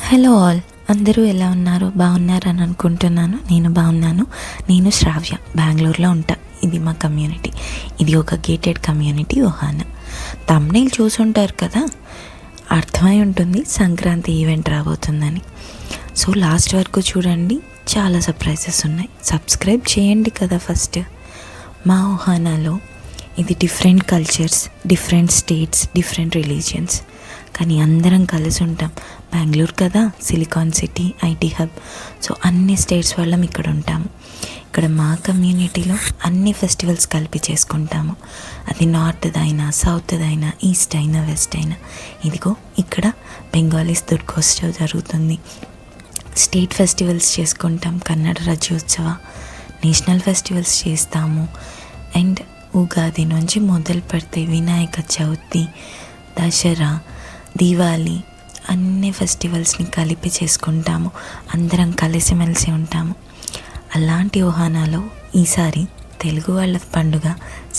Hello all, అందరూ ఎలా ఉన్నారు? బాగున్నారని అనుకుంటున్నాను. నేను బాగున్నాను. నేను శ్రావ్య, బెంగళూరులో ఉంటా. ఇది మా కమ్యూనిటీ. ఇది ఒక గేటెడ్ కమ్యూనిటీ ఓహానా. థంబ్నెయిల్ చూసుంటారు కదా, అర్థమై ఉంటుంది సంక్రాంతి ఈవెంట్ రాబోతుందని. సో లాస్ట్ వరకు చూడండి, చాలా సర్ప్రైజెస్ ఉన్నాయి. సబ్స్క్రైబ్ చేయండి కదా ఫస్ట్. మా ఓహానాలో ఇది different cultures, different states, different religions, కానీ అందరం కలిసి ఉంటాం. బెంగళూరు కదా, silicon city, IT hub. So అన్ని స్టేట్స్ వాళ్ళం ఇక్కడ ఉంటాము. ఇక్కడ మా కమ్యూనిటీలో అన్ని ఫెస్టివల్స్ కలిపి చేసుకుంటాము. అది నార్త్ అయినా, సౌత్ అయినా, ఈస్ట్ అయినా, వెస్ట్ అయినా. ఇదిగో ఇక్కడ బెంగాలీస్ దుర్గోత్సవ్ జరుగుతుంది. స్టేట్ ఫెస్టివల్స్ చేసుకుంటాం. కన్నడ రాజ్యోత్సవ, నేషనల్ ఫెస్టివల్స్ చేస్తాము. అండ్ ఉగాది నుంచి మొదలు పెడితే వినాయక చవితి, దసరా, దీవాలి, అన్ని ఫెస్టివల్స్ని కలిపి చేసుకుంటాము. అందరం కలిసిమెలిసి ఉంటాము. అలాంటి ఓహానాలో ఈసారి తెలుగు వాళ్ళ పండుగ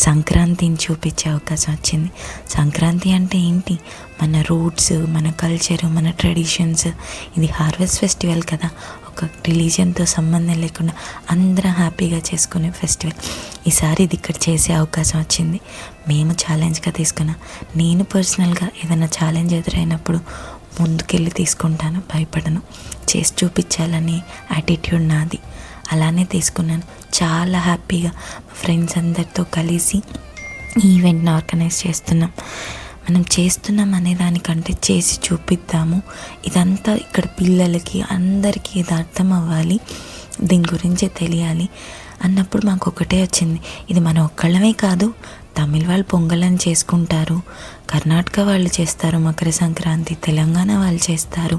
సంక్రాంతిని చూపించే అవకాశం వచ్చింది. సంక్రాంతి అంటే ఏంటి? మన రూట్స్, మన కల్చరు, మన ట్రెడిషన్స్. ఇది హార్వెస్ట్ ఫెస్టివల్ కదా, ఒక రిలీజియన్తో సంబంధం లేకుండా అందరం హ్యాపీగా చేసుకునే ఫెస్టివల్. ఈసారి ఇది ఇక్కడ చేసే అవకాశం వచ్చింది. మేము ఛాలెంజ్గా తీసుకున్నాం. నేను పర్సనల్గా ఏదైనా ఛాలెంజ్ ఎదురైనప్పుడు ముందుకెళ్ళి తీసుకుంటాను, భయపడను. చేసి చూపించాలని యాటిట్యూడ్ నాది. అలానే తీసుకున్నాను. చాలా హ్యాపీగా మా ఫ్రెండ్స్ అందరితో కలిసి ఈవెంట్ని ఆర్గనైజ్ చేస్తున్నాం. మనం చేస్తున్నాం అనే దానికంటే చేసి చూపిద్దాము. ఇదంతా ఇక్కడ పిల్లలకి అందరికీ ఇది అర్థం అవ్వాలి, దీని గురించి తెలియాలి అన్నప్పుడు మాకు ఒకటే వచ్చింది. ఇది మనం ఒక్కళ్ళమే కాదు, తమిళ వాళ్ళు పొంగలని చేసుకుంటారు, కర్ణాటక వాళ్ళు చేస్తారు మకర సంక్రాంతి, తెలంగాణ వాళ్ళు చేస్తారు,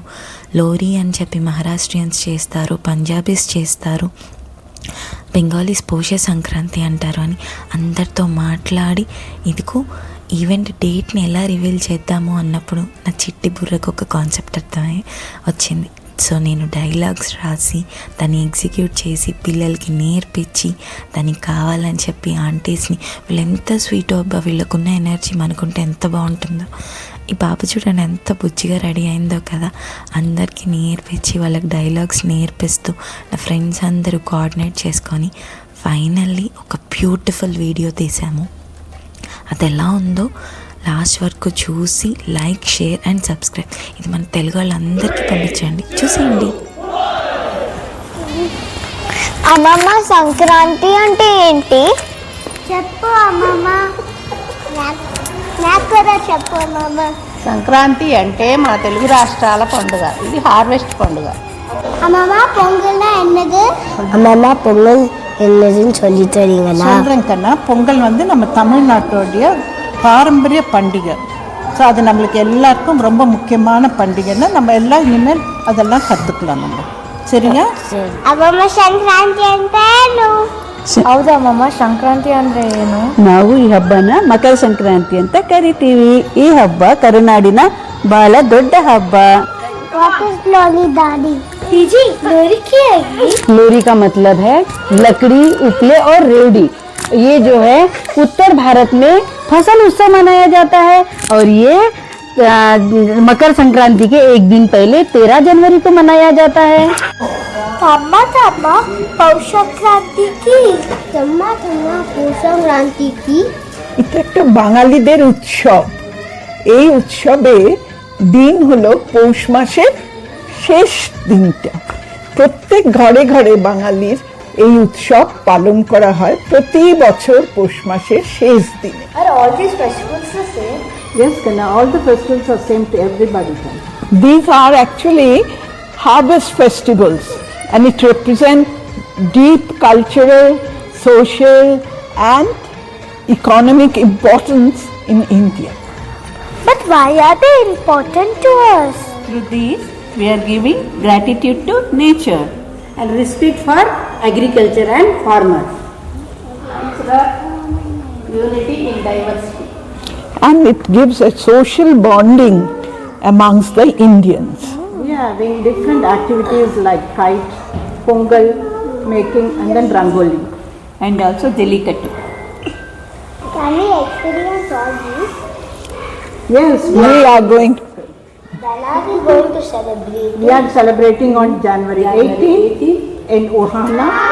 లోరీ అని చెప్పి మహారాష్ట్రియన్స్ చేస్తారు, పంజాబీస్ చేస్తారు, బెంగాలీస్ పోషే సంక్రాంతి అంటారు అని అందరితో మాట్లాడి ఇదిగో ఈవెంట్ డేట్ని ఎలా రివీల్ చేద్దాము అన్నప్పుడు నా చిట్టి బుర్రకు ఒక కాన్సెప్ట్ అర్థమై వచ్చింది. సో నేను డైలాగ్స్ రాసి దాన్ని ఎగ్జిక్యూట్ చేసి పిల్లలకి నేర్పించి దానికి కావాలని చెప్పి ఆంటీస్ని, వీళ్ళు ఎంత స్వీట్ అబ్బా, వీళ్ళకున్న ఎనర్జీ మనకుంటే ఎంత బాగుంటుందో. ఈ బాబు చూడండి ఎంత బుజ్జిగా రెడీ అయిందో కదా. అందరికీ నేర్పించి వాళ్ళకి డైలాగ్స్ నేర్పిస్తూ నా ఫ్రెండ్స్ అందరూ కోఆర్డినేట్ చేసుకొని ఫైనల్లీ ఒక బ్యూటిఫుల్ వీడియో తీసాము. అది ఎలా ఉందో లాస్ట్ వరకు చూసి లైక్, షేర్ అండ్ సబ్స్క్రైబ్. ఇది మన తెలుగు వాళ్ళందరికీ పంపించండి, చూసేయండి. అమ్మమ్మ, సంక్రాంతి అంటే ఏంటి? చెప్పు అమ్మమ్మ. నాకు కూడా చెప్పు అమ్మమ్మ. సంక్రాంతి అంటే మన తెలుగు రాష్ట్రాల పండుగ. ఇది హార్వెస్ట్ పండుగ. அம்மா பொங்கல்னா என்னது? அம்மா பொங்கல் என்னதுன்னு சொல்லி தரீங்களா? சொல்கிறேன் கண்ணா. பொங்கல் வந்து நம்ம தமிழ்நாட்டோடைய பாரம்பரிய பண்டிகை. ஸோ அது நம்மளுக்கு எல்லாருக்கும் ரொம்ப முக்கியமான பண்டிகைன்னா நம்ம எல்லாம் இனிமேல் அதெல்லாம் கற்றுக்கலாம் நம்ம. சரியா? ಅಮ್ಮಮ್ಮ ಸಂಕ್ರಾಂತಿ ಅಂತ ಏನು? ಹೌದಾ ಅಮ್ಮಮ್ಮ, ಸಂಕ್ರಾಂತಿ ಅಂದ್ರೆ ಏನು? ನಾವು ಈ ಹಬ್ಬನ ಮಕರ ಸಂಕ್ರಾಂತಿ ಅಂತ ಕರಿತೀವಿ. ಈ ಹಬ್ಬ ಕರುನಾಡಿನ ಬಹಳ ದೊಡ್ಡ ಹಬ್ಬ. लोरी दादी जी, लोरी क्या है? लोरी का मतलब है लकड़ी, उपले और रेवड़ी. ये जो है उत्तर भारत में फसल उत्सव मनाया जाता है और ये मकर संक्रांति के एक दिन पहले 13 जनवरी को मनाया जाता है. अम्मा पौष संक्रांति की पौष संक्रांति की এটা একটা বাঙালিদের উৎসব। এই উৎসবে দিন হলো পৌষ মাসের শেষ দিনটা। প্রত্যেক ঘরে ঘরে বাঙালির এই উৎসব পালন করা হয় প্রতি বছর পৌষ মাসের শেষ দিনে। Are all these festivals the same? Yes, Kana, all the festivals are same to everybody. These are actually harvest festivals and it represents deep cultural, social and economic importance in India. But why are they important to us? Through these, we are giving gratitude to nature and respect for agriculture and farmers. Unity in diversity. And it gives a social bonding amongst the Indians. We are having different activities like kite, pongal making and then rangoli and also jallikattu. Can we experience all these? Yes, We are going to Then are we going to celebrate? We are celebrating on January 18th in Ohana.